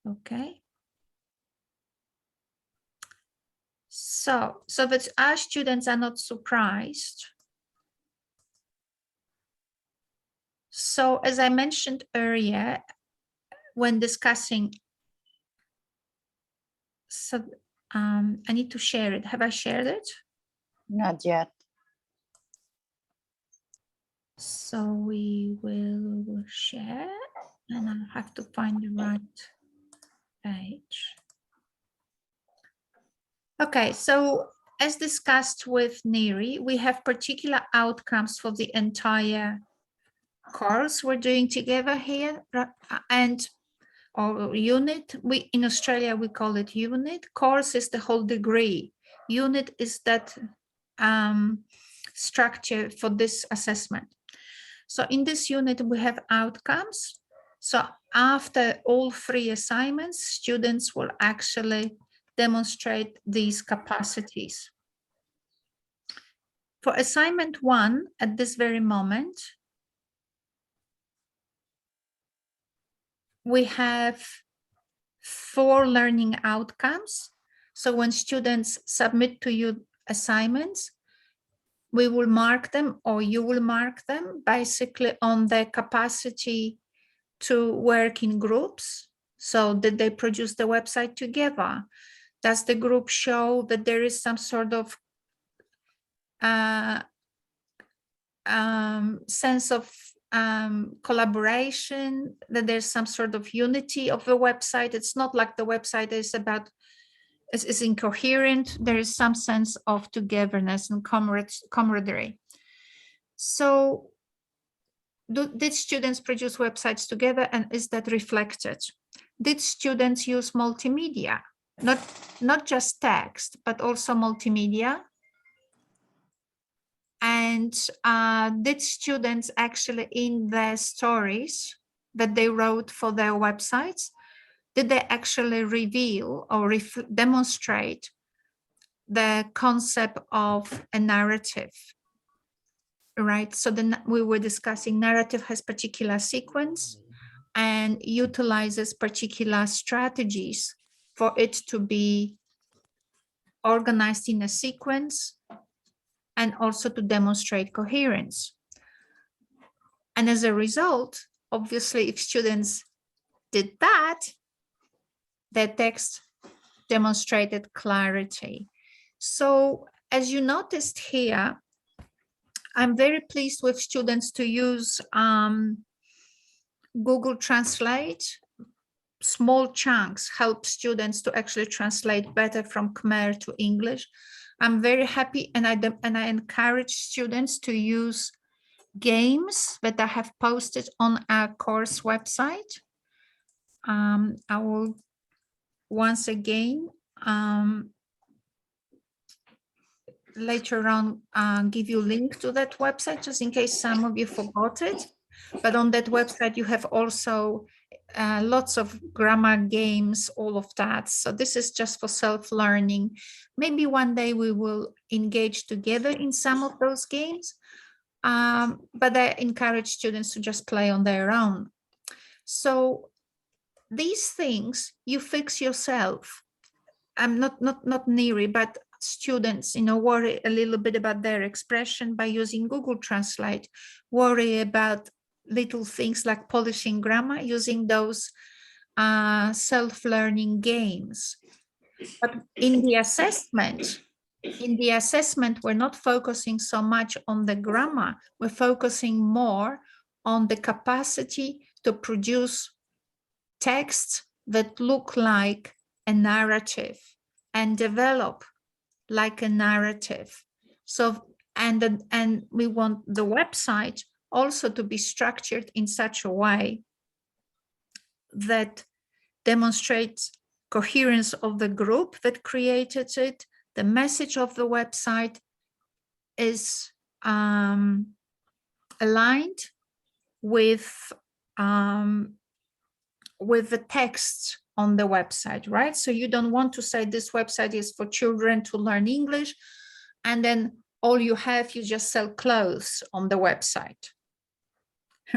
Okay. So that our students are not surprised. So as I mentioned earlier, when discussing, so I need to share it. Have I shared it? Not yet. So we will share, and I have to find the right page. Okay, so as discussed with NIE, we have particular outcomes for the entire course we're doing together here, and or unit. We in Australia we call it unit. Course is the whole degree. Unit is that structure for this assessment. So in this unit we have outcomes. So after all 3 assignments, students will actually demonstrate these capacities. For assignment 1, at this very moment, we have 4 learning outcomes. So when students submit to you assignments, we will mark them, or you will mark them, basically on their capacity to work in groups. So did they produce the website together? Does the group show that there is some sort of sense of collaboration, that there's some sort of unity of the website? It's not like the website is incoherent. There is some sense of togetherness and camaraderie. So did students produce websites together, and is that reflected? Did students use multimedia? Not just text, but also multimedia? And did students actually, in their stories that they wrote for their websites, did they actually reveal or demonstrate the concept of a narrative? Right, so then we were discussing narrative has particular sequence and utilizes particular strategies for it to be organized in a sequence and also to demonstrate coherence. And as a result, obviously, if students did that, their text demonstrated clarity. So as you noticed here, I'm very pleased with students to use Google Translate. Small chunks help students to actually translate better from Khmer to English. I'm very happy, and I encourage students to use games that I have posted on our course website. I will once again later on give you a link to that website, just in case some of you forgot it. But on that website you have also lots of grammar games, all of that. So this is just for self-learning. Maybe one day we will engage together in some of those games, but I encourage students to just play on their own. So these things you fix yourself. I'm not NIE, but students, worry a little bit about their expression by using Google Translate, worry about little things like polishing grammar using those self-learning games. But in the assessment, we're not focusing so much on the grammar. We're focusing more on the capacity to produce texts that look like a narrative and develop like a narrative. So, and we want the website also to be structured in such a way that demonstrates coherence of the group that created it. The message of the website is aligned with the text on the website, right? So you don't want to say this website is for children to learn English, and then all you just sell clothes on the website,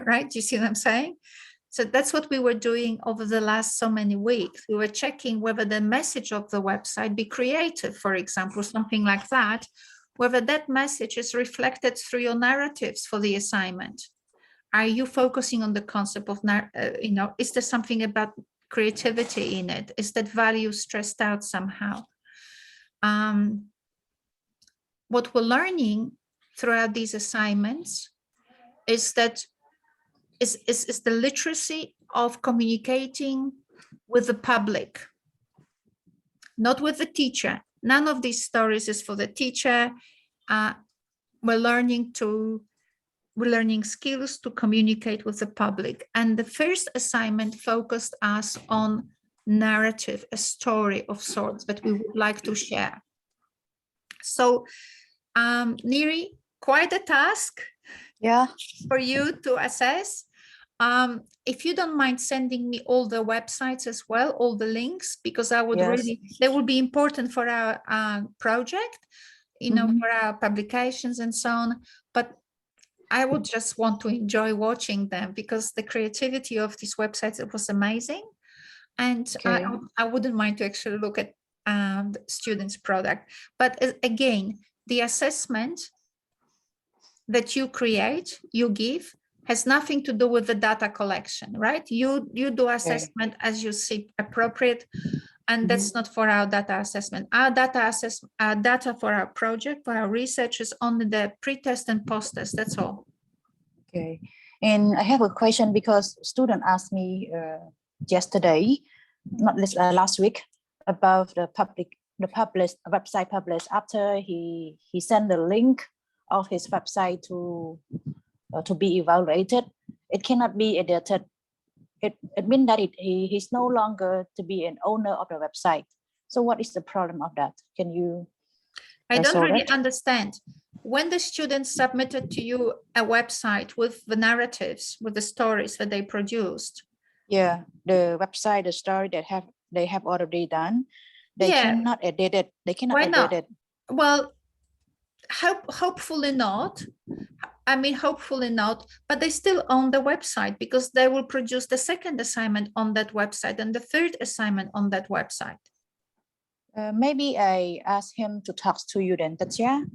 right? Do you see what I'm saying? So that's what we were doing over the last so many weeks. We were checking whether the message of the website, be creative, for example, something like that, whether that message is reflected through your narratives for the assignment. Are you focusing on the concept of, is there something about creativity in it? Is that value stressed out somehow? What we're learning throughout these assignments is that is the literacy of communicating with the public, not with the teacher. None of these stories is for the teacher. We're learning skills to communicate with the public. And the first assignment focused us on narrative, a story of sorts that we would like to share. So, Neri, quite a task for you to assess. If you don't mind sending me all the websites as well, all the links, because I would they will be important for our project, for our publications and so on. But I would just want to enjoy watching them because the creativity of these websites, it was amazing. And I wouldn't mind to actually look at the students' product. But again, the assessment that you create, you give, has nothing to do with the data collection, right? You do assessment as you see appropriate, and that's not for our data assessment. Our data for our project, for our research, is only the pre-test and post-test. That's all. Okay, and I have a question because student asked me yesterday, not last week, about the website published after he sent the link of his website to be evaluated. It cannot be edited. It means that he's no longer to be an owner of the website. So what is the problem of that? Can you? I don't really understand. When the students submitted to you a website with the narratives, with the stories that they produced. Yeah, the website, the story that they have already done, they cannot edit it. They cannot edit it. Well, hopefully not. I mean, hopefully not, but they still own the website because they will produce the second assignment on that website and the third assignment on that website. Maybe I ask him to talk to you then, Tatya.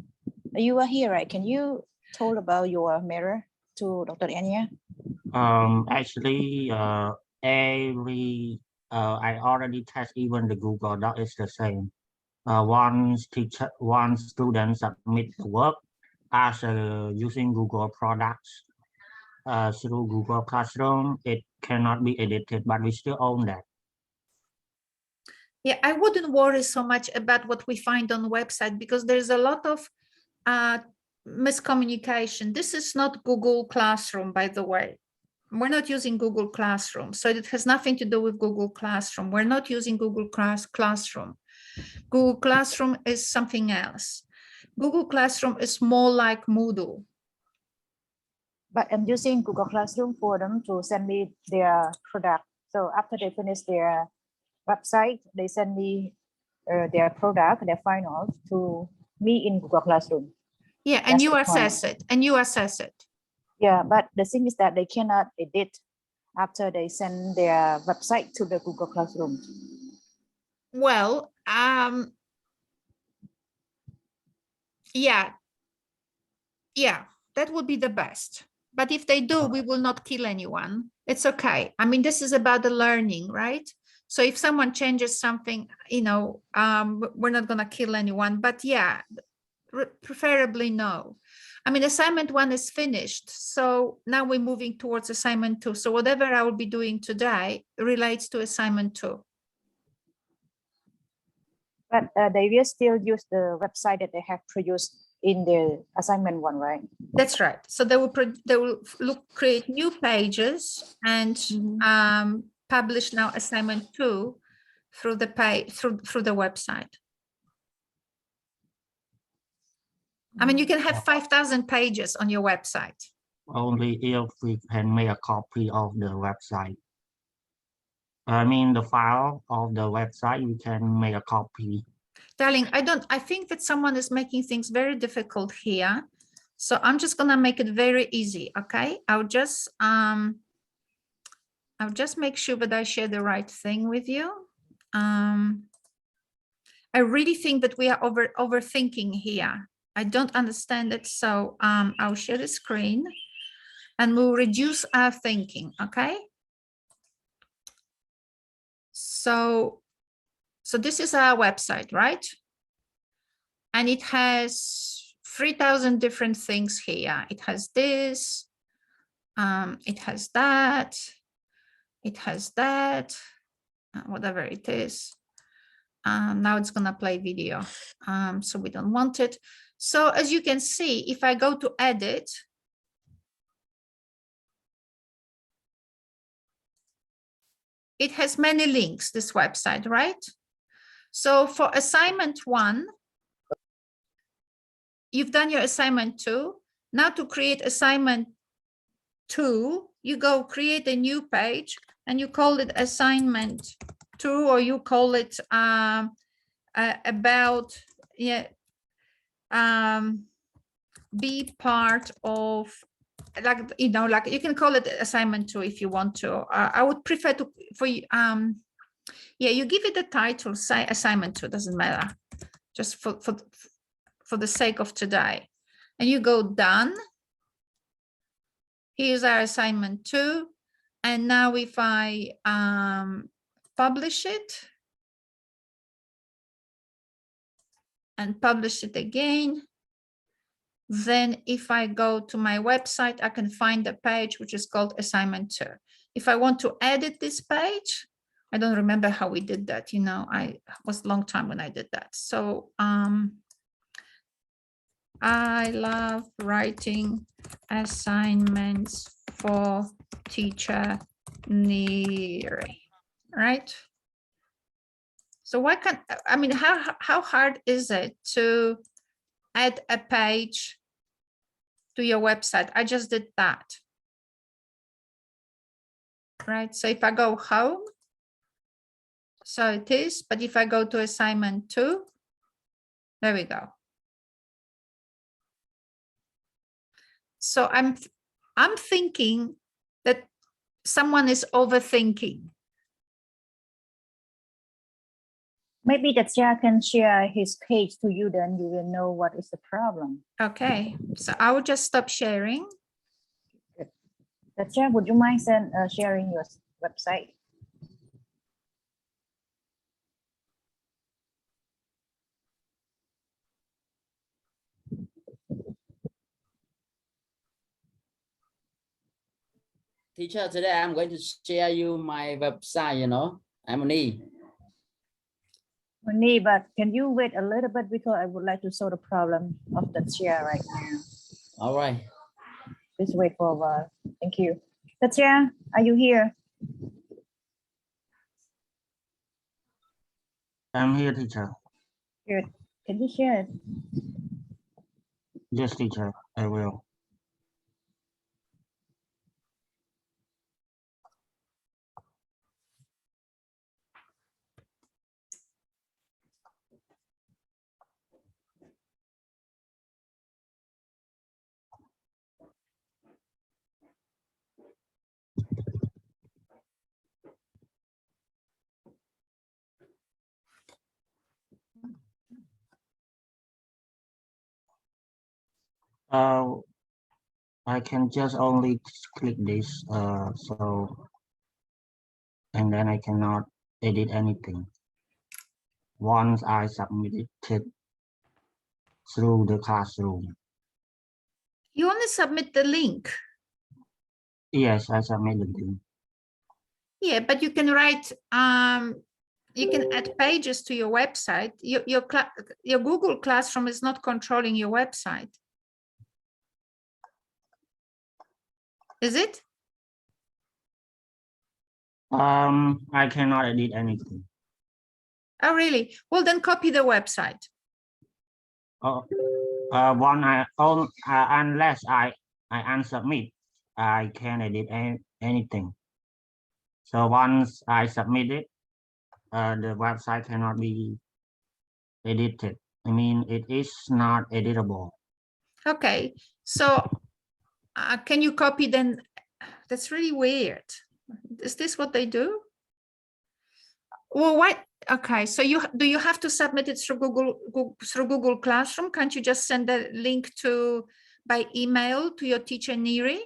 You are here, right? Can you tell about your mirror to Dr. Ania? Actually, I already test, even the Google Doc is the same. One student submit the work as using Google products through Google Classroom. It cannot be edited, but we still own that. Yeah, I wouldn't worry so much about what we find on the website because there's a lot of miscommunication. This is not Google Classroom, by the way. We're not using Google Classroom, so it has nothing to do with Google Classroom. We're not using Google Classroom. Google Classroom is something else. Google Classroom is more like Moodle. But I'm using Google Classroom for them to send me their product. So after they finish their website, they send me their product, their finals to me in Google Classroom. Yeah, and you assess it, Yeah, but the thing is that they cannot edit after they send their website to the Google Classroom. Well, yeah, that would be the best. But if they do, we will not kill anyone. It's okay. I mean, this is about the learning, right? So if someone changes something, we're not going to kill anyone. But yeah, preferably no. I mean, assignment 1 is finished. So now we're moving towards assignment 2. So whatever I will be doing today relates to assignment 2. But they will still use the website that they have produced in the assignment 1, right? That's right. So they will create new pages and publish now assignment 2 through the through the website. I mean, you can have 5,000 pages on your website. Only if we can make a copy of the website. I mean, the file of the website, we can make a copy. Darling, I think that someone is making things very difficult here. So I'm just going to make it very easy, okay? I'll just I'll just make sure that I share the right thing with you. I really think that we are overthinking here. I don't understand it. So I'll share the screen and we'll reduce our thinking, okay? So this is our website, right? And it has 3,000 different things here. It has this, it has that, whatever it is. Now it's gonna play video, so we don't want it. So as you can see, if I go to edit, it has many links, this website, right? So for assignment 1, you've done your assignment 2. Now to create assignment 2, you go create a new page and you call it assignment 2, or you call it about, yeah, be part of, like, you know, like you can call it assignment 2 if you want to. I would prefer to, for you, yeah, you give it a title, say assignment 2, doesn't matter, just for the sake of today. And you go done. Here's our assignment 2. And now if I publish it and publish it again, then if I go to my website, I can find a page which is called assignment 2. If I want to edit this page, I don't remember how we did that. You know, it was a long time when I did that. So I love writing assignments for teacher Neri, right? So why can't, I mean, how hard is it to add a page to your website? I just did that, right? So if I go home, so it is, but if I go to assignment 2, there we go. So I'm thinking that someone is overthinking. Maybe the chair can share his page to you, then you will know what is the problem. Okay, so I will just stop sharing. The chair, would you mind sharing your website? Teacher, today I'm going to share you my website, you know, Ania. Ania, but can you wait a little bit because I would like to solve the problem of the chair right now. All right. Please wait for a while. Thank you. The chair, are you here? I'm here, teacher. Good. Can you share it? Yes, teacher, I will. I can just only click this, so, and then I cannot edit anything. Once I submit it through the classroom. You only submit the link. Yes, I submit the link. Yeah, but you can write, you can add pages to your website. Your Google Classroom is not controlling your website. Is it? I cannot edit anything. Oh, really? Well, then copy the website. Unless I unsubmit, I can edit anything. So once I submit it, the website cannot be edited. I mean, it is not editable. Okay, so can you copy then? That's really weird. Is this what they do? Well, why? Okay, so do you have to submit it through Google Classroom? Can't you just send the link by email to your teacher, Neri?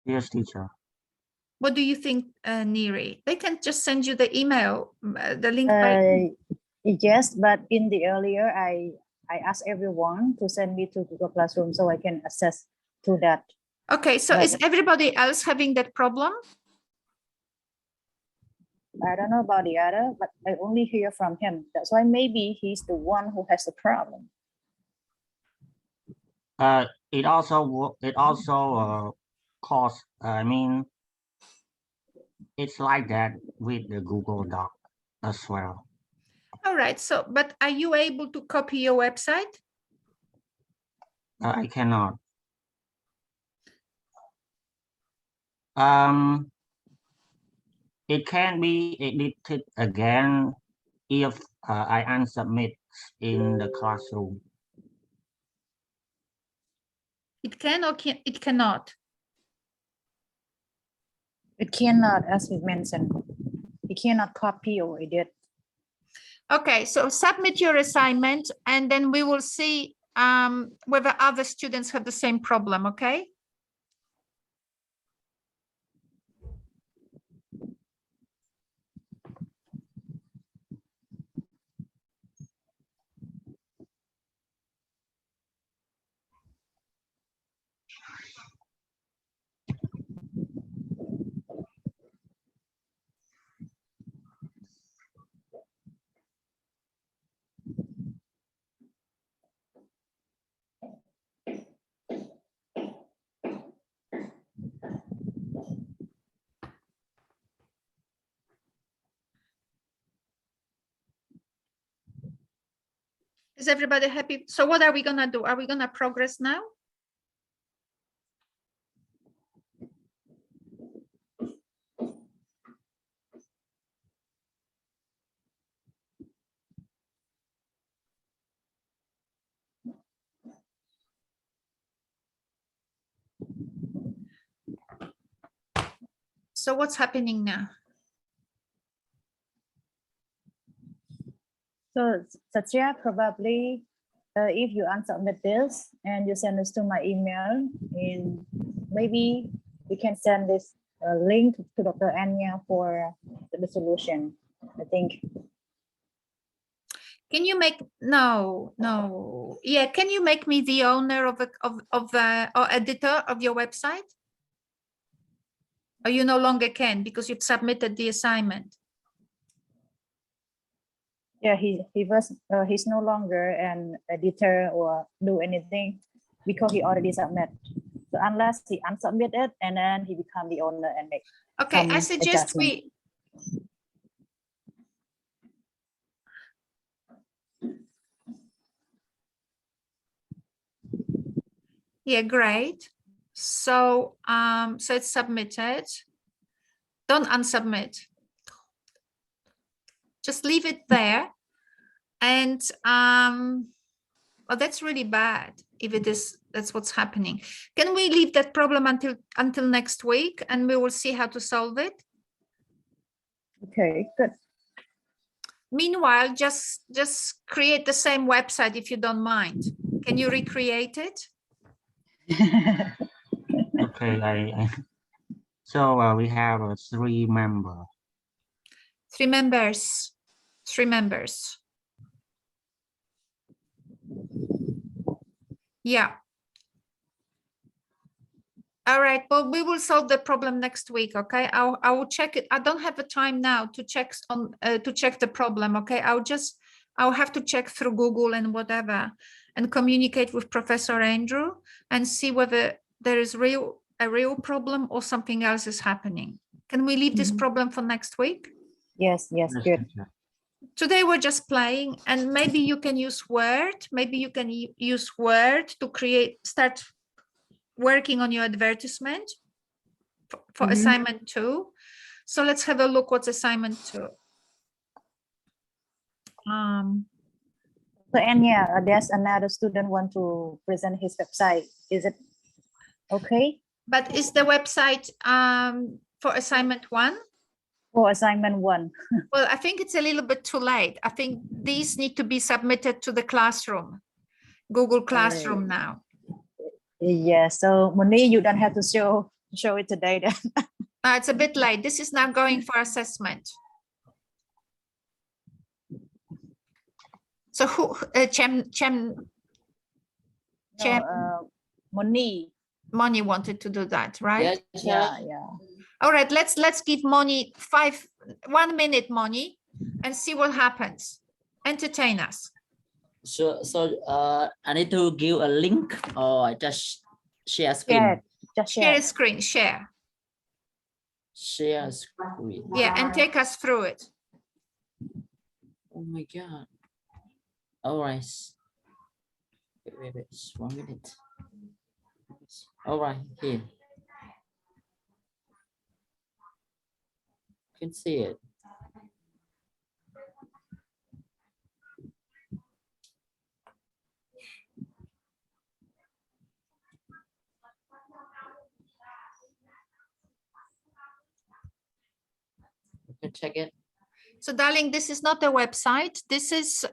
Yes, teacher. What do you think, Neri? They can just send you the email, the link by. Yes, but in the earlier, I asked everyone to send me to Google Classroom so I can access to that. Okay, so is everybody else having that problem? I don't know about the other, but I only hear from him. That's why maybe he's the one who has the problem. It also costs. I mean, it's like that with the Google Doc as well. All right. So, but are you able to copy your website? I cannot. It can be edited again if I unsubmit in the classroom. It can or it cannot. It cannot, as we mentioned, it cannot copy or edit. Okay, so submit your assignment and then we will see whether other students have the same problem, okay? Is everybody happy? So what are we gonna do? Are we gonna progress now? So what's happening now? So Satya, probably if you unsubmit this and you send this to my email, and maybe we can send this link to Dr. Ania for the solution, I think. Can you make, no. Yeah, can you make me the owner of the or editor of your website? Or you no longer can because you've submitted the assignment? Yeah, he's no longer an editor or do anything because he already submit. So unless he unsubmit it and then he become the owner and make. Okay, I suggest adjustment. Yeah, great. So so it's submitted. Don't unsubmit. Just leave it there. And well, that's really bad if it is, that's what's happening. Can we leave that problem until next week and we will see how to solve it? Okay, good. Meanwhile, just create the same website if you don't mind. Can you recreate it? Okay, so we have 3 members. 3 members. 3 members. Yeah. All right. Well, we will solve the problem next week. Okay. I will check it. I don't have the time now to check the problem. Okay. I'll have to check through Google and whatever and communicate with Professor Andrew and see whether there is a real problem or something else is happening. Can we leave this problem for next week? Yes, good. Today we're just playing, and maybe you can use Word. Maybe you can use Word to start working on your advertisement for assignment 2. So let's have a look what's assignment 2. So Anya, there's another student want to present his website. Is it okay? But is the website for assignment 1? For assignment 1. Well, I think it's a little bit too late. I think these need to be submitted to the classroom, Google Classroom now. Yeah, so Moni, you don't have to show it today then. It's a bit late. This is now going for assessment. So who, Moni wanted to do that, right? Yeah. All right, let's give Moni 1 minute, Moni, and see what happens. Entertain us. So I need to give a link or just share screen. Yeah, just Share screen, share. Share screen. Yeah, and take us through it. Oh my God. All right. Wait, 1 minute. All right, here. You can see it. You can check it. So darling, this is not a website. This is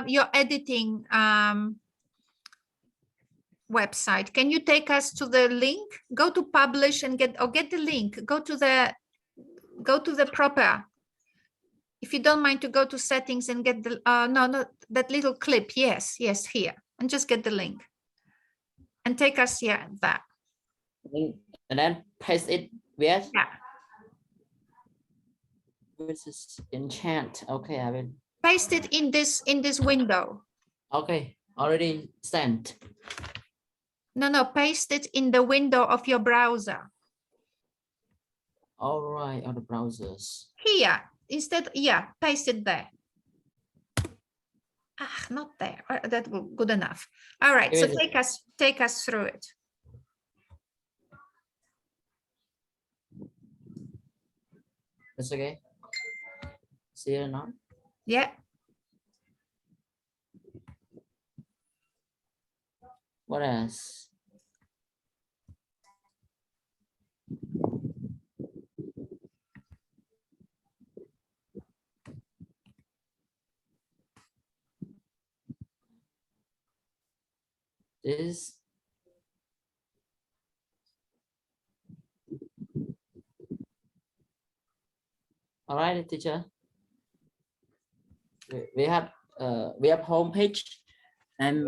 your editing website. Can you take us to the link? Go to publish and get the link. Go to the proper. If you don't mind to go to settings and get the no, that little clip. Yes, here. And just get the link. And take us that. And then paste it where? Yeah. This is enchant. Okay, I will Paste it in this window. Okay, already sent. No, paste it in the window of your browser. All right, on the browsers. Here, instead, yeah, paste it there. Not there. That will good enough. All right, so take us through it. That's okay. See it now? Yeah. What else? This. All right, teacher. We have home page and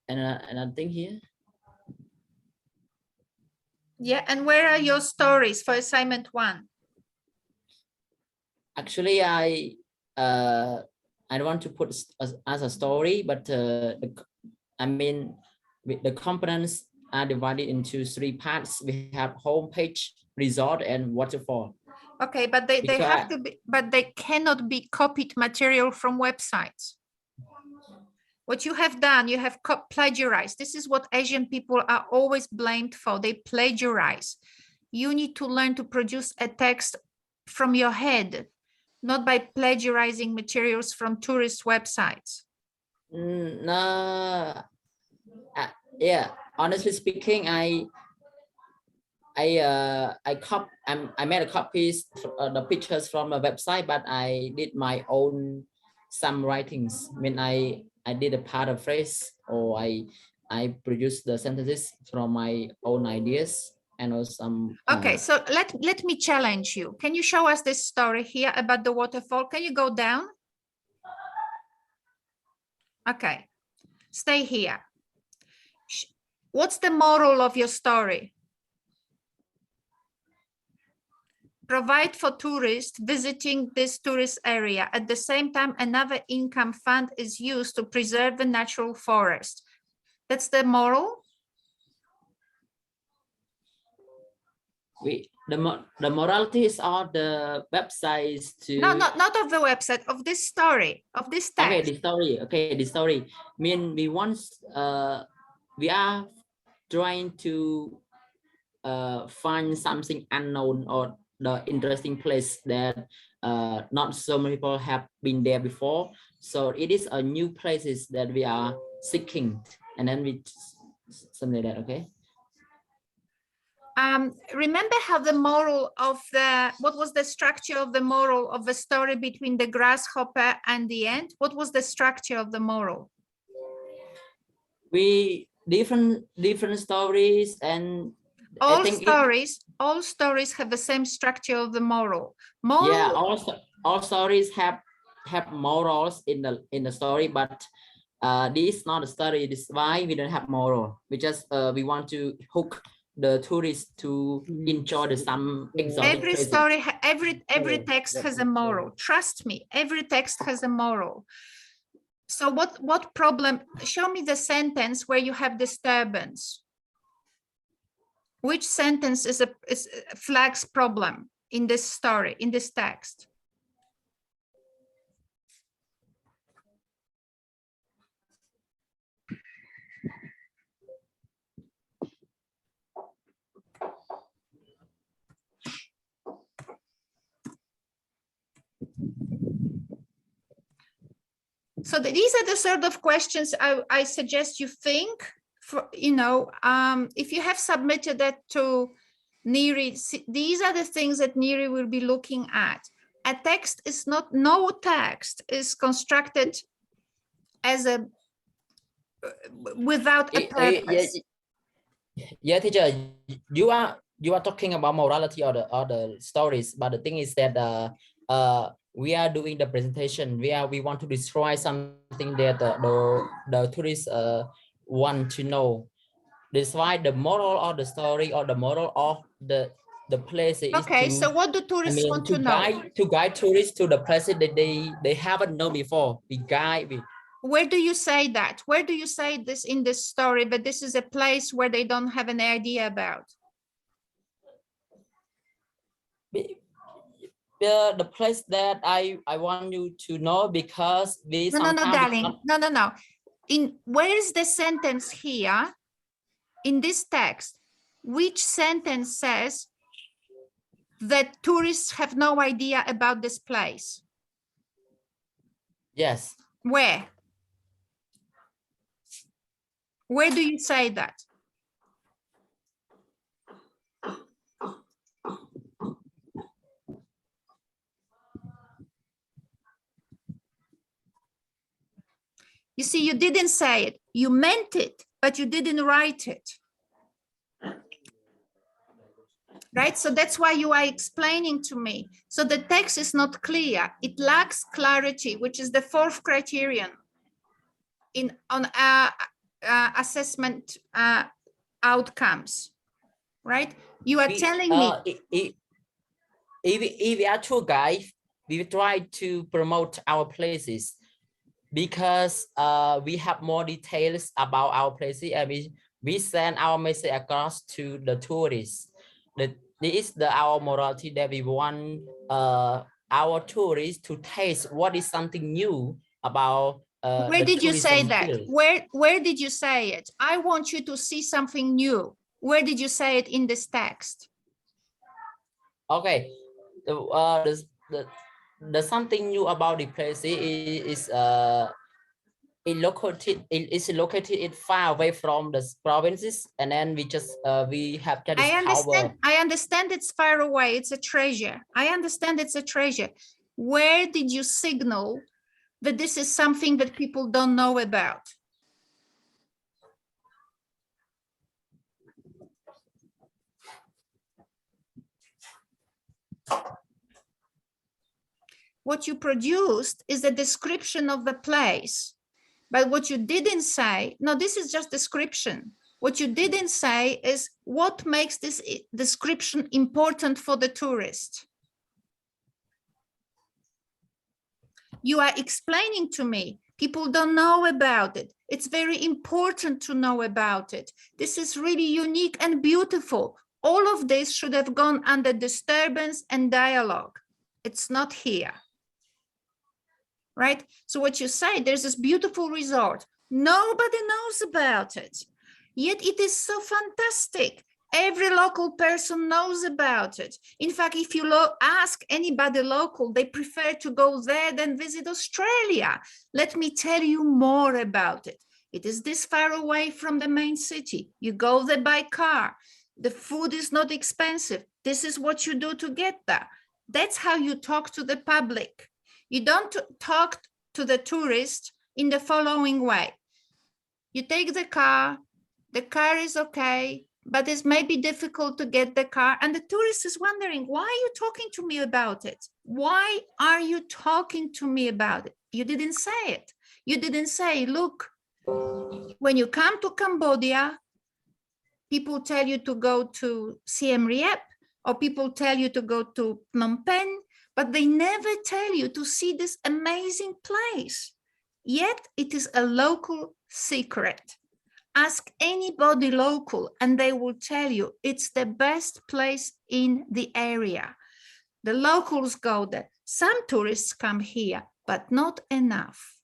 I think here. Yeah, and where are your stories for assignment 1? Actually, I don't want to put as a story, but I mean the components are divided into 3 parts. We have home page, resort, and waterfall. Okay, but they have to be, but they cannot be copied material from websites. What you have done, you have plagiarized. This is what Asian people are always blamed for. They plagiarize. You need to learn to produce a text from your head, not by plagiarizing materials from tourist websites. No, yeah. Honestly speaking, I made a copies the pictures from a website, but I did my own some writings. When I did a part of phrase, or I produced the sentences from my own ideas and also some. Okay, so let me challenge you. Can you show us this story here about the waterfall? Can you go down? Okay, stay here. What's the moral of your story? Provide for tourists visiting this tourist area. At the same time, another income fund is used to preserve the natural forest. That's the moral? The moralities are the websites to. No, not of the website, of this story, of this text. Okay, the story. Okay, the story. Mean we we are trying to find something unknown or the interesting place that not so many people have been there before. So it is a new places that we are seeking, and then we something like that. Okay. Remember how the moral of what was the structure of the moral of the story between the grasshopper and the ant? What was the structure of the moral? We different stories, and I All think all stories have the same structure of the moral. yeah, all stories have morals in the story, but this is not a story. This is why we don't have moral. We just we want to hook the tourists to enjoy some exotic Every places. story, every text has a moral. Trust me, every text has a moral. So what problem? Show me the sentence where you have disturbance. Which sentence is flags problem in this story, in this text? So these are the sort of questions I suggest you think. For, you know, if you have submitted that to NIRI, these are the things that NIRI will be looking at. A text is not, no text is constructed as a without a purpose. Yeah, teacher, you are talking about morality or the stories, but the thing is that we are doing the presentation. We want to destroy something that the tourists want to know. That's why the moral of the story or the moral of the place is Okay, to, so what do tourists want to know? To guide tourists to the place that they haven't known before. Where do you say that? Where do you say this in this story, but this is a place where they don't have an idea about? The place that I want you to know, because we No, darling. No. Where is the sentence here in this text? Which sentence says that tourists have no idea about this place? Yes. Where? Where do you say that? You see, you didn't say it. You meant it, but you didn't write it. Right? So that's why you are explaining to me. So the text is not clear. It lacks clarity, which is the fourth criterion on assessment outcomes. Right? You are telling me. If we are tour guide, we try to promote our places, because we have more details about our places, and we send our message across to the tourists. This is our morality, that we want our tourists to taste what is something new about where did you say that? Where did you say it? I want you to see something new. Where did you say it in this text? Okay, the something new about the place is it's located far away from the provinces, and then we just we have to discover. I understand it's far away. It's a treasure. I understand it's a treasure. Where did you signal that this is something that people don't know about? What you produced is a description of the place. But what you didn't say, no, this is just description. What you didn't say is what makes this description important for the tourist. You are explaining to me, people don't know about it. It's very important to know about it. This is really unique and beautiful. All of this should have gone under disturbance and dialogue. It's not here. Right? So what you say, there's this beautiful resort. Nobody knows about it. Yet it is so fantastic. Every local person knows about it. In fact, if you ask anybody local, they prefer to go there than visit Australia. Let me tell you more about it. It is this far away from the main city. You go there by car. The food is not expensive. This is what you do to get there. That's how you talk to the public. You don't talk to the tourist in the following way. You take the car is okay, but it's maybe difficult to get the car. And the tourist is wondering, why are you talking to me about it? Why are you talking to me about it? You didn't say it. You didn't say, look, when you come to Cambodia, people tell you to go to Siem Reap, or people tell you to go to Phnom Penh, but they never tell you to see this amazing place. Yet it is a local secret. Ask anybody local and they will tell you it's the best place in the area. The locals go there. Some tourists come here, but not enough.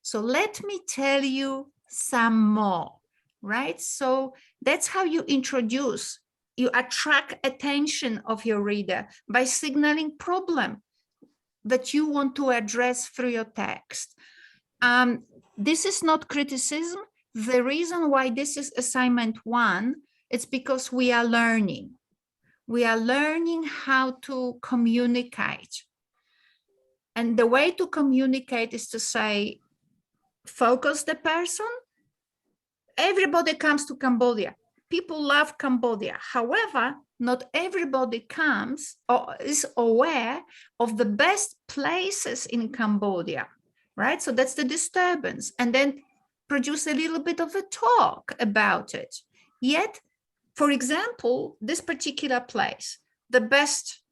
So let me tell you some more, right? So that's how you introduce, you attract attention of your reader by signaling problem that you want to address through your text. This is not criticism. The reason why this is assignment 1, it's because we are learning. We are learning how to communicate. And the way to communicate is to say, focus the person. Everybody comes to Cambodia. People love Cambodia. However, not everybody comes or is aware of the best places in Cambodia, right? So that's the disturbance. And then produce a little bit of a talk about it. Yet, for example, this particular place, the best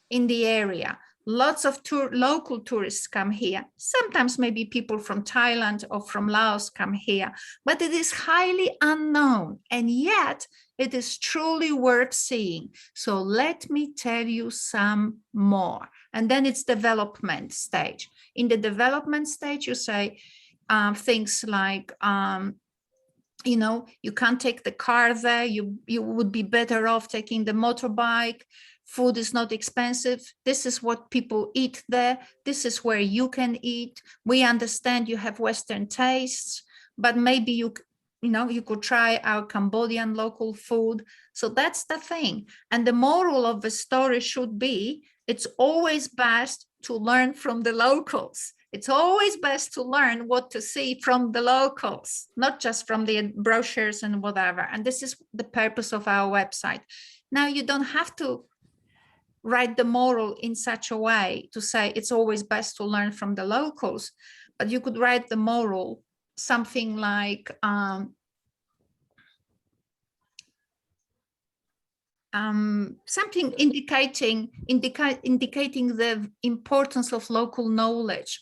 in the area, lots of local tourists come here. Sometimes maybe people from Thailand or from Laos come here, but it is highly unknown, and yet it is truly worth seeing. So let me tell you some more. And then it's development stage. In the development stage, you say things like, you know, you can't take the car there. You would be better off taking the motorbike. Food is not expensive. This is what people eat there. This is where you can eat. We understand you have Western tastes, but maybe you could try our Cambodian local food. So that's the thing. And the moral of the story should be, it's always best to learn from the locals. It's always best to learn what to see from the locals, not just from the brochures and whatever. And this is the purpose of our website. Now, you don't have to write the moral in such a way to say it's always best to learn from the locals, but you could write the moral something like something indicating the importance of local knowledge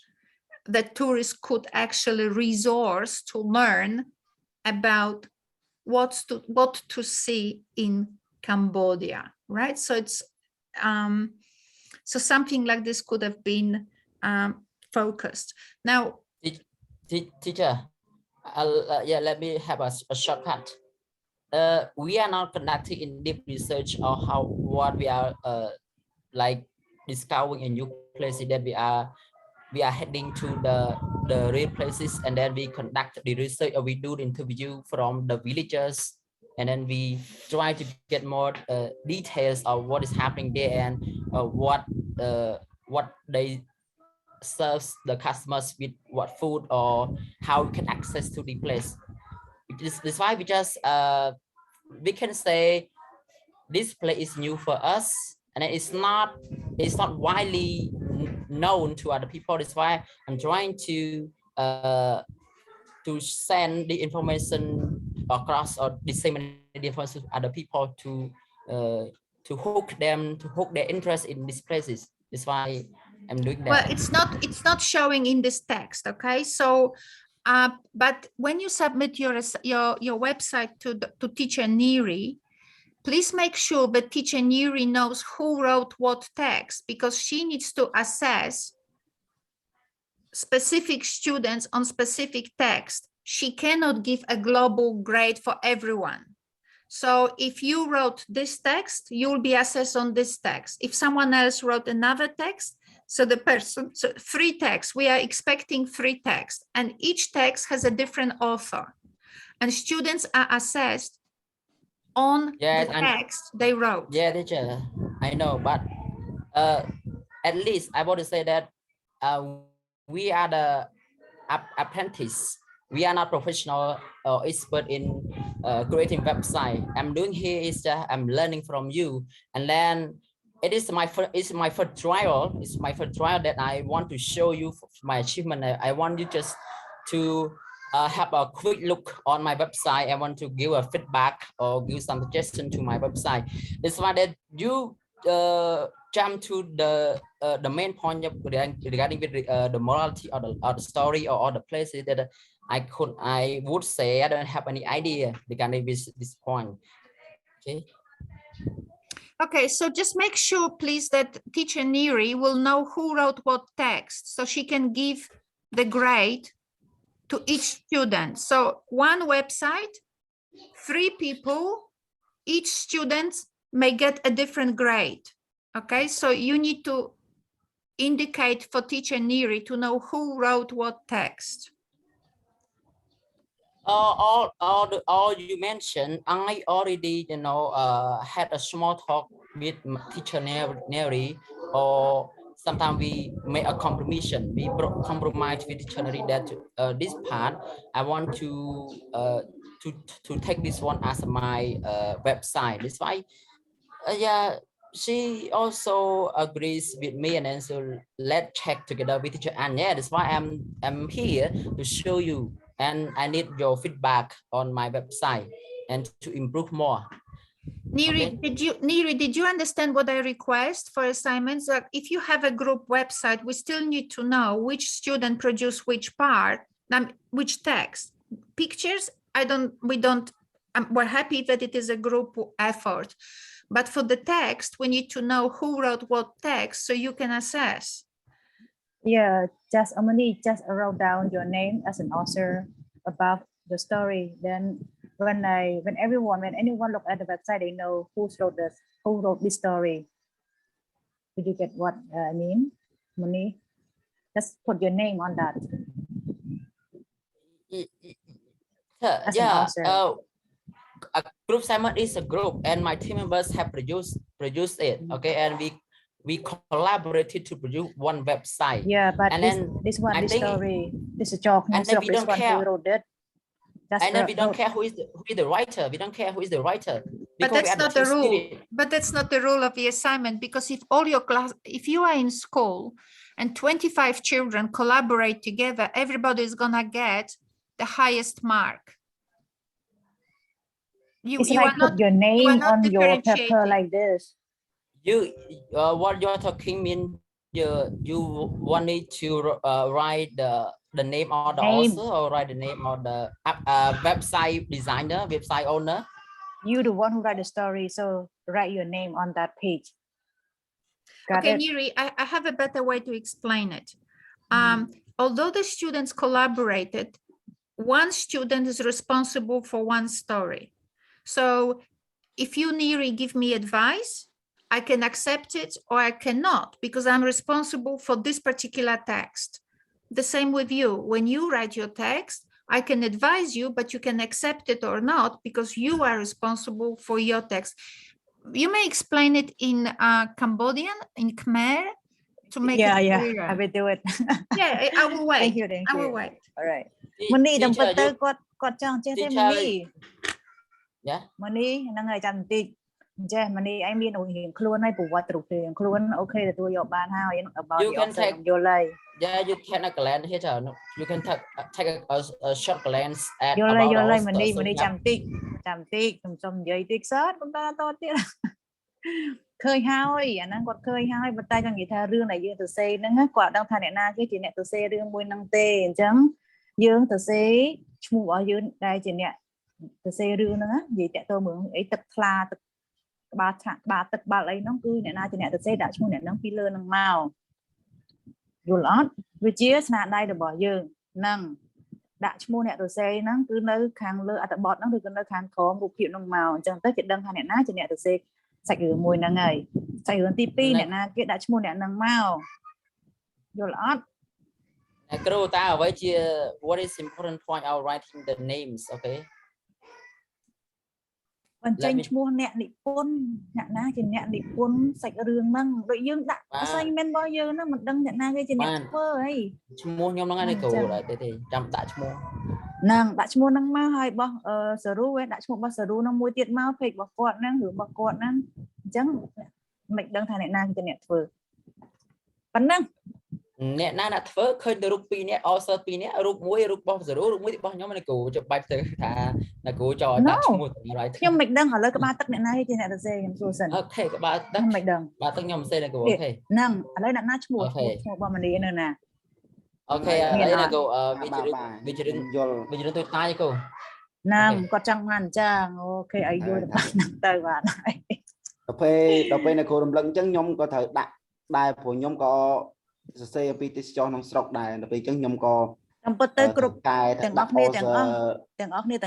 that tourists could actually resource to learn about what to see in Cambodia, right? So it's so something like this could have been focused. Now, teacher, yeah, let me have a shortcut. We are not conducting in deep research or what we are like discovering in new places, that we are heading to the real places, and then we conduct the research, or we do the interview from the villagers, and then we try to get more details of what is happening there, and what they serve the customers with, what food, or how we can access to the place. This why we just we can say this place is new for us, and it's not widely known to other people. That's why I'm trying to send the information across, or disseminate the information to other people to hook their interest in these places. That's why I'm doing that. Well, it's not showing in this text, okay? So but when you submit your website to teacher Neri, please make sure that teacher Neri knows who wrote what text, because she needs to assess specific students on specific text. She cannot give a global grade for everyone. So if you wrote this text, you will be assessed on this text. If someone else wrote another text, so 3 texts, we are expecting 3 texts, and each text has a different author. And students are assessed on Yes, the and text they wrote. yeah, teacher, I know, but at least I want to say that we are the apprentice. We are not professional or expert in creating website. I'm doing here is I'm learning from you, and then it is my first. It's my first trial. It's my first trial that I want to show you my achievement. I want you just to have a quick look on my website. I want to give a feedback or give some suggestion to my website. That's why that you jump to the main point regarding with the morality or the story or the places that I would say I don't have any idea regarding this point. Okay. Okay, so just make sure, please, that teacher Neri will know who wrote what text, so she can give the grade to each student. So one website, 3 people, each student may get a different grade. Okay, so you need to indicate for teacher Neri to know who wrote what text. All you mentioned, I already had a small talk with teacher Neri, or sometimes we make a compromise. We compromise with teacher Neri that this part I want to take this one as my website. That's why yeah, she also agrees with me, and then so let's check together with teacher Ania. That's why I'm here to show you, and I need your feedback on my website and to improve more. Neri, Okay. did you understand what I request for assignments? Like if you have a group website, we still need to know which student produced which part, which text. Pictures, we're happy that it is a group effort. But for the text, we need to know who wrote what text so you can assess. Yeah, just only just wrote down your name as an author above the story. Then when anyone look at the website, they know who wrote this story. Did you get what I mean, Moni? Just put your name on that. As an Yeah. author. A group assignment is a group, and my team members have produced it. Okay, and we collaborated to produce one website. Yeah, but and this story, this is joke. And then we this don't one care. who wrote it. And then we don't care who is the writer. We don't care who is the writer. But that's not the rule. But that's not the rule of the assignment, because if you are in school and 25 children collaborate together, everybody is gonna get the highest mark. You like are not, put your name on your paper differentiating. like this. You what you're talking mean you want me to write the name of the author, or write the name of the website designer, website owner? You the one who write the story, so write your name on that page. Got Okay, it? Neri, I have a better way to explain it. Although the students collaborated, one student is responsible for one story. So if you, Neri, give me advice, I can accept it or I cannot, because I'm responsible for this particular text. The same with you. When you write your text, I can advise you, but you can accept it or not because you are responsible for your text. You may explain it in Cambodian, in Khmer, to make it clearer. I will do it. Yeah, I will wait. Thank you. I will wait. All right. Moni តំពិតទៅគាត់ចង់ចេះទេ Moni. Yeah. Moni ហ្នឹងហើយចាំបន្តិចចេះ Moni ឯងមានរៀងខ្លួនហើយប្រវត្តិរូបរាងខ្លួនអូខេទទួលយកបានហើយ about you can take យល់ហើយ Yeah, you can a glance here. You can take a short glance at យល់ហើយ about Moni ចាំបន្តិចខ្ញុំនិយាយតិចសិនបន្តតទៀត ឃើញហើយអាហ្នឹងគាត់ឃើញហើយប៉ុន្តែចង់និយាយថារឿងដែលយើងទៅសេហ្នឹងគាត់ដឹងថាអ្នកណាគេជាអ្នកទៅសេរឿងមួយហ្នឹងទេអញ្ចឹងយើងទៅសេឈ្មោះរបស់យើងដែលជាអ្នកទៅសេរឿងហ្នឹងនិយាយតាក់ទងមើលអីទឹកថ្លាទឹកក្បាលទឹកក្បាលអីហ្នឹងគឺអ្នកណាជាអ្នកទៅសេដាក់ឈ្មោះអ្នកហ្នឹងពីលើហ្នឹងមកយល់អត់វាជាស្នាដៃរបស់យើងហ្នឹងដាក់ឈ្មោះអ្នកទៅសេហ្នឹងគឺនៅខាងលើអត្ថបទហ្នឹងឬក៏នៅខាងក្រោមរូបភាពហ្នឹងមកអញ្ចឹងទៅគេដឹងថាអ្នកណាជាអ្នកទៅសេសាច់រឿងមួយហ្នឹងហើយសាច់រឿងទី2អ្នកណាគេដាក់ឈ្មោះអ្នកហ្នឹងមកយល់អត់ គ្រូតើអ្វីជា what is important point of writing the names? Okay, បញ្ចេញឈ្មោះអ្នកនិពន្ធអ្នកណាជាអ្នកនិពន្ធសាច់រឿងហ្នឹងដូចយើងដាក់ assignment របស់យើងហ្នឹងមិនដឹងអ្នកណាគេជាអ្នកធ្វើអី ឈ្មោះខ្ញុំហ្នឹងឯងគ្រូដែរទេចាំដាក់ឈ្មោះ ហ្នឹងដាក់ឈ្មោះហ្នឹងមកហើយបោះសារូឯងដាក់ឈ្មោះរបស់សារូហ្នឹងមួយទៀតមក page របស់គាត់ហ្នឹងឬរបស់គាត់ហ្នឹងអញ្ចឹងមិនដឹងថាអ្នកណាជាអ្នកធ្វើប៉ុណ្ណឹង អ្នកណាអ្នកធ្វើឃើញទៅរូប2នាក់ author 2នាក់រូបមួយរូបរបស់សារូរូបមួយរបស់ខ្ញុំឯងគ្រូចុះបាច់ទៅថាអ្នកគ្រូចោលដាក់ឈ្មោះខ្ញុំមិនដឹងឥឡូវក្បាលទឹកអ្នកណាជាអ្នកសរសេរខ្ញុំសួរសិនអូខេក្បាលទឹកមិនដឹងក្បាលទឹកខ្ញុំសរសេរអ្នកគ្រូអូខេហ្នឹងឥឡូវអ្នកណាឈ្មោះរបស់មនីនៅណា អូខេឥឡូវអ្នកគ្រូវាជារឿងយល់វាជារឿងទូតាយគ្រូហ្នឹងគាត់ចង់បានអញ្ចឹងអូខេឲ្យយល់ទៅហ្នឹងទៅបាទហើយ ដល់ពេលអ្នកគ្រូរំលឹកអញ្ចឹងខ្ញុំក៏ត្រូវដាក់ដែរព្រោះខ្ញុំក៏សរសេរអំពីទេសចរក្នុងស្រុកដែរដល់ពេលអញ្ចឹងខ្ញុំក៏តាមពិតទៅគ្រប់ទាំងអស់គ្នាទាំ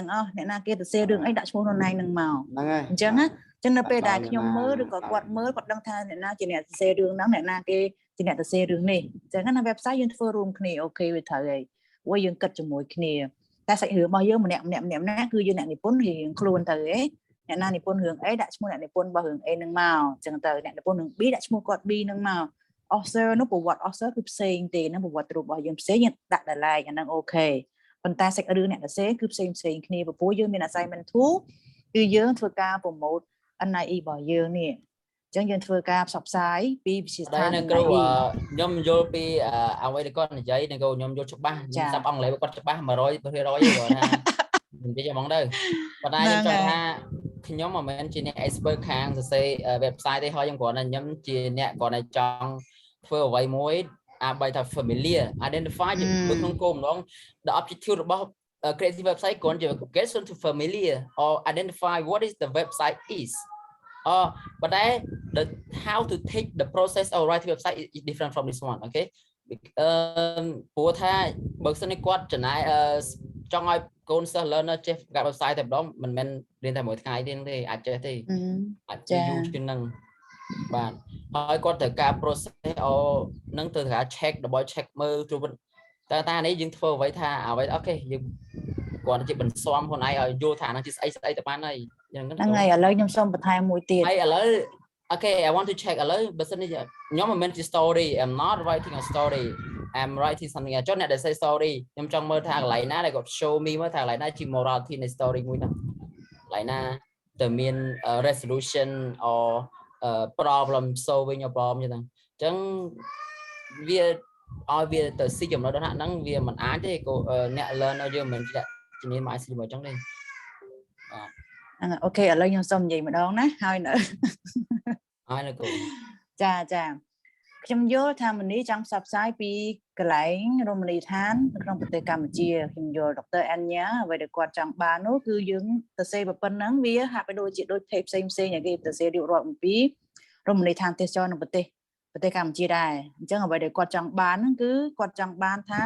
ងអស់អ្នកណាគេសរសេររឿងអីដាក់ឈ្មោះខ្លួនឯងនឹងមកហ្នឹងហើយអញ្ចឹងណាចឹងនៅពេលដែលខ្ញុំមើលឬក៏គាត់មើលគាត់ដឹងថាអ្នកណាជាអ្នកសរសេររឿងហ្នឹងអ្នកណាគេជាអ្នកសរសេររឿងនេះអញ្ចឹងណា website យើងធ្វើរួមគ្នាអូខេវាត្រូវហើយព្រោះយើងគិតជាមួយគ្នាតែសាច់រឿងរបស់យើងម្នាក់គឺយើងអ្នកនិពន្ធរៀងខ្លួនទៅហ៎អ្នកណានិពន្ធរឿងអីដាក់ឈ្មោះអ្នកនិពន្ធរបស់រឿងអីនឹងមកអញ្ចឹងទៅអ្នកនិពន្ធរឿង B ដាក់ឈ្មោះគាត់ B នឹងមក author នោះប្រវត្តិ author គឺផ្សេងទេណាប្រវត្តិរូបរបស់យើងផ្សេងយើងដាក់ដល់ឡែកអាហ្នឹងអូខេប៉ុន្តែសាច់រឿងអ្នកសរសេរគឺផ្សេងគ្នាព្រោះយើងមាន assignment 2គឺយើងធ្វើការ promote NIE របស់យើងនេះអញ្ចឹងយើងធ្វើការផ្សព្វផ្សាយពីវិទ្យាស្ថានគ្រូខ្ញុំយល់ពីអ្វីដែលគាត់និយាយខ្ញុំយល់ច្បាស់សាប់អង់គ្លេសគាត់ច្បាស់ 100% គាត់ថានិយាយហ្មងទៅប៉ុន្តែខ្ញុំចង់ថាខ្ញុំមិនមែនជាអ្នក expert ខាងសរសេរ website ទេហើយខ្ញុំគ្រាន់តែខ្ញុំជាអ្នកគ្រាន់តែចង់ធ្វើអ្វីមួយដើម្បីថា familiar identify នៅក្នុងគោលបំណង the objective របស់ creative website គ្រាន់ជា get to familiar or identify what is the website is but the how to take the process of writing website is different from this one okay ព្រោះថាបើសិនគាត់ចំណាយចង់ឲ្យកូនសិស្ស learner ចេះការ website តែម្ដងមិនមែនរៀនតែមួយថ្ងៃទេអាចចេះទេអាចយូរជាងហ្នឹងបាទហើយគាត់ត្រូវការ process នឹងត្រូវការ check ដើម្បី check មើលជួបតែនេះយើងធ្វើអ្វីថាអ្វីអូខេយើងគាត់ជាបន្សំខ្លួនឯងឲ្យយល់ថាហ្នឹងជាស្អីទៅបានហើយហ្នឹងហើយឥឡូវខ្ញុំសូមបន្ថែមមួយទៀតហើយឥឡូវ okay I want to check ឥឡូវបើសិននេះខ្ញុំមិនមែនជា story I'm not writing a story I'm writing something ចុះអ្នកដែល say story ខ្ញុំចង់មើលថាកន្លែងណាដែលគាត់ show me មើលថាកន្លែងណាជា morality នៃ story មួយហ្នឹងកន្លែងណាទៅមាន resolution or problem solving a problem ចឹងអញ្ចឹងវាឲ្យវាទៅស៊ីចំណុចដល់ហ្នឹងវាមិនអាចទេអ្នក learner យើងមិនជាជំនាញមកស៊ីមកអញ្ចឹងទេអូខេឥឡូវខ្ញុំសូមនិយាយម្ដងណាហើយនៅគ្រូចាខ្ញុំយល់ថាមនីចង់ផ្សព្វផ្សាយពីកន្លែងរមណីយដ្ឋានក្នុងប្រទេសកម្ពុជាខ្ញុំយល់ដរ Ania អ្វីដែលគាត់ចង់បាននោះគឺយើងទៅសេប៉ុណ្ណឹងវាហាក់បីដូចជាដូច page ផ្សេងៗគេទៅសេរៀបរាប់អំពីរមណីយដ្ឋានទេសចរនៅប្រទេសកម្ពុជាដែរអញ្ចឹងអ្វីដែលគាត់ចង់បានហ្នឹងគឺគាត់ចង់បានថា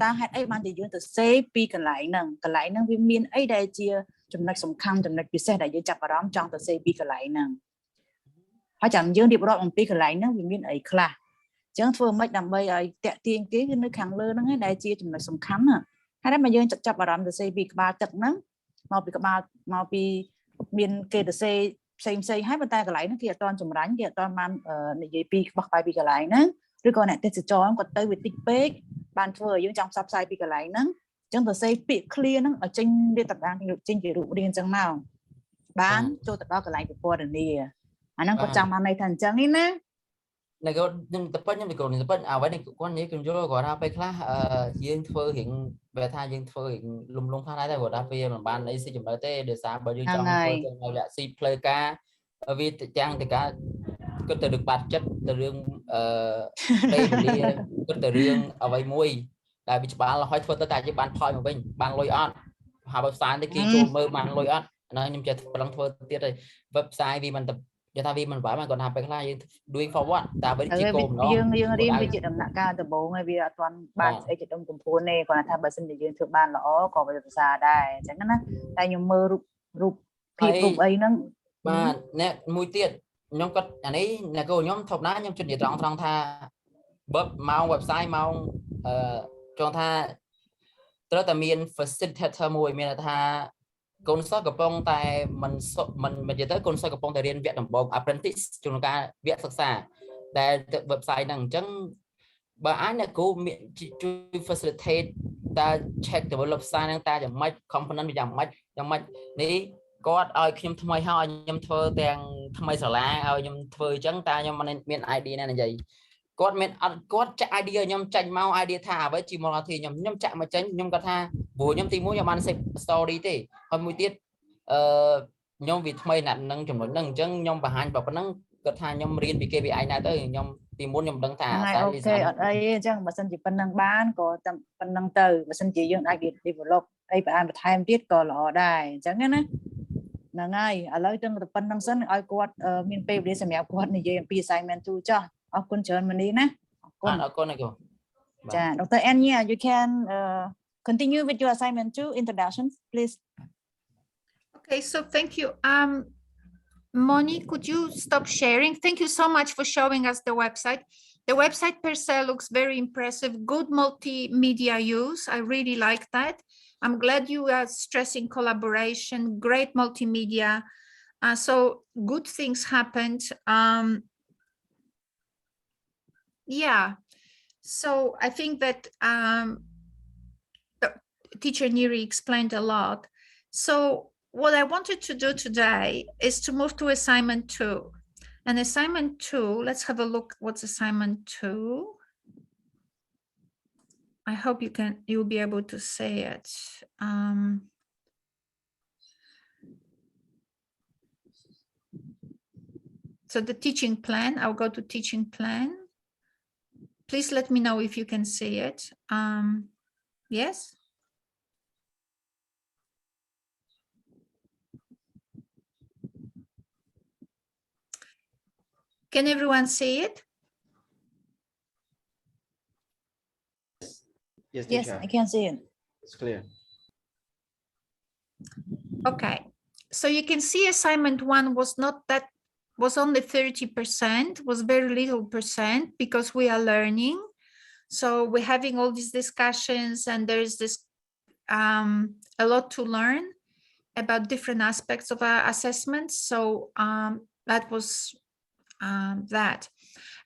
តើហេតុអីបានជាយើងទៅសេពីកន្លែងហ្នឹងវាមានអីដែលជាចំណុចសំខាន់ចំណុចពិសេសដែលយើងចាប់អារម្មណ៍ចង់ទៅសេពីកន្លែងហ្នឹងហើយចាំយើងរៀបរាប់អំពីកន្លែងហ្នឹងវាមានអីខ្លះអញ្ចឹងធ្វើម៉េចដើម្បីឲ្យតាក់ទាញគេគឺនៅខាងលើហ្នឹងឯងដែលជាចំណុចសំខាន់ណាហើយតែមកយើងចាប់អារម្មណ៍ទៅសេពីក្បាលទឹកហ្នឹងមកពីមានគេទៅសេផ្សេងហើយប៉ុន្តែកន្លែងហ្នឹងគេអត់ទាន់ចម្រាញ់គេអត់ទាន់បាននិយាយពីបោះបាយពីកន្លែងហ្នឹងឬក៏អ្នកទេសចរគាត់ទៅវាតិចពេកបានធ្វើឲ្យយើងចង់ផ្សព្វផ្សាយពីកន្លែងហ្នឹងអញ្ចឹងទៅសេពាក្យ clear ហ្នឹងឲ្យចេញរៀបតារាងចេញជារូបរាងអញ្ចឹងមកបានចូលទៅដល់កន្លែងពិពណ៌នាអាហ្នឹងគាត់ចង់បានន័យថាអញ្ចឹងនេះណាអ្នកខ្ញុំទៅពេញខ្ញុំទៅគាត់អ្វីនេះគាត់និយាយខ្ញុំយល់គាត់ថាពេលខ្លះយើងធ្វើរៀងបែរថាយើងធ្វើរៀងលំខ្លះដែរគាត់ថាវាមិនបានអីស៊ីចំណុចទេដោយសារបើយើងចង់ធ្វើទៅឲ្យលាក់ស៊ីផ្លូវការវាទាំងតែការគិតទៅរឿងបាត់ចិត្តទៅរឿងពេលវេលាគិតទៅរឿងអ្វីមួយតែវាច្បាស់ហើយធ្វើទៅតែជាបានផលមកវិញបានលុយអត់ហើយបើផ្សាយទៅគេចូលមើលបានលុយអត់ហ្នឹងខ្ញុំចេះប្រឹងធ្វើទៀតហើយ website វាមិនយល់ថាវាមិនបាក់គាត់ថាពេលខ្លះយើង doing forward តែបើជាគោលបំណងយើងរៀនវាជាដំណាក់កាលដំបូងហើយវាអត់ទាន់បានស្អីជាដុំកំភួនទេគាត់ថាបើសិនជាយើងធ្វើបានល្អក៏វាភាសាដែរអញ្ចឹងណាតែខ្ញុំមើលរូបភាពរូបអីហ្នឹងបាទអ្នកមួយទៀតខ្ញុំគាត់អានេះអ្នកគោខ្ញុំធម្មតាខ្ញុំជិតនិយាយត្រង់ថាបើម៉ោង website ម៉ោងចង់ថាត្រូវតែមាន facilitator មួយមានថា កូនសិស្សកំពុងតែមិននិយាយទៅកូនសិស្សកំពុងតែរៀនវគ្គដំបូង apprentice ជួនកាលវគ្គសិក្សាដែលទៅ website ហ្នឹងអញ្ចឹងបើអាចអ្នកគ្រូជួយ facilitate តើ check develop website ហ្នឹងតើយ៉ាងម៉េច component វាយ៉ាងម៉េចនេះគាត់ឲ្យខ្ញុំថ្មីហើយខ្ញុំធ្វើទាំងថ្មីសាលាឲ្យខ្ញុំធ្វើអញ្ចឹងតើខ្ញុំមាន idea ណានិយាយគាត់មានអត់គាត់ចាក់ idea ខ្ញុំចាញ់មក idea ថាអ្វីជាមកថាខ្ញុំចាក់មកចេញខ្ញុំគាត់ថាព្រោះខ្ញុំទី1ខ្ញុំបាន save story ទេហើយមួយទៀតខ្ញុំវាថ្មីណាស់នឹងចំណុចហ្នឹងអញ្ចឹងខ្ញុំបង្ហាញប៉ុណ្ណឹងគាត់ថាខ្ញុំរៀនពី KPI ណាទៅខ្ញុំទី1ខ្ញុំដឹងថា អូខេអត់អីអញ្ចឹងបើសិនជាប៉ុណ្ណឹងបានក៏តែប៉ុណ្ណឹងទៅបើសិនជាយើងអាច develop អីបន្ថែមទៀតក៏ល្អដែរអញ្ចឹងណាហ្នឹងហើយឥឡូវទាំងតែប៉ុណ្ណឹងសិនឲ្យគាត់មានពេលវេលាសម្រាប់គាត់និយាយអំពី assignment 2ចាស់អរគុណច្រើនម៉ានីណាអរគុណចា Dr. Ania you can continue with your assignment 2 introduction please. Okay, so thank you. Moni, could you stop sharing? Thank you so much for showing us the website. The website per se looks very impressive. Good multimedia use. I really like that. I'm glad you are stressing collaboration, great multimedia. So good things happened. Yeah. So I think that teacher Neri explained a lot. So what I wanted to do today is to move to assignment 2. And assignment 2, let's have a look what's assignment 2. I hope you'll be able to say it. So the teaching plan, I'll go to teaching plan. Please let me know if you can see it. Yes? Can everyone see it? Yes, Yes, teacher. I can see it. It's clear. Okay, so you can see assignment 1 was only 30%, was very little percent because we are learning. So we're having all these discussions and there's this a lot to learn about different aspects of our assessments. So that was that.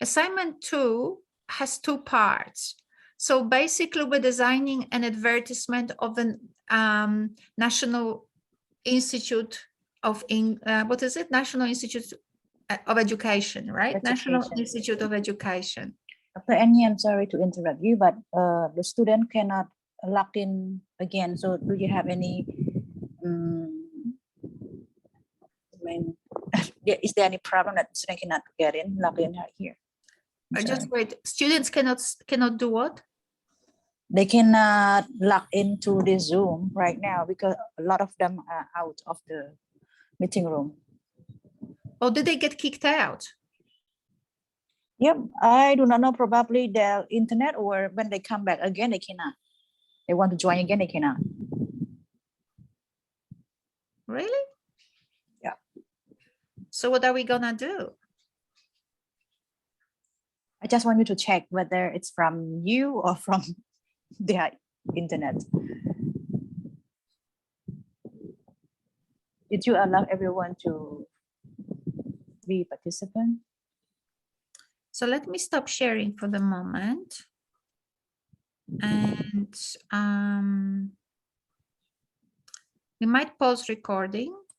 Assignment 2 has 2 parts. So basically we're designing an advertisement of an National Institute of what is it? National Institute of Education, right? National Institute of Education. Dr. Ania, I'm sorry to interrupt you, but the student cannot log in again. So do you have any, is there any problem that the student cannot get in, log in here? Just wait, students cannot do what? They cannot log into the Zoom right now because a lot of them are out of the meeting room. Or did they get kicked out? Yep, I do not know, probably their internet, or when they come back again, they cannot. They want to join again, they cannot. Really? Yeah. So what are we gonna do? I just want you to check whether it's from you or from their internet. Did you allow everyone to be participant? So let me stop sharing for the moment. And we might pause recording.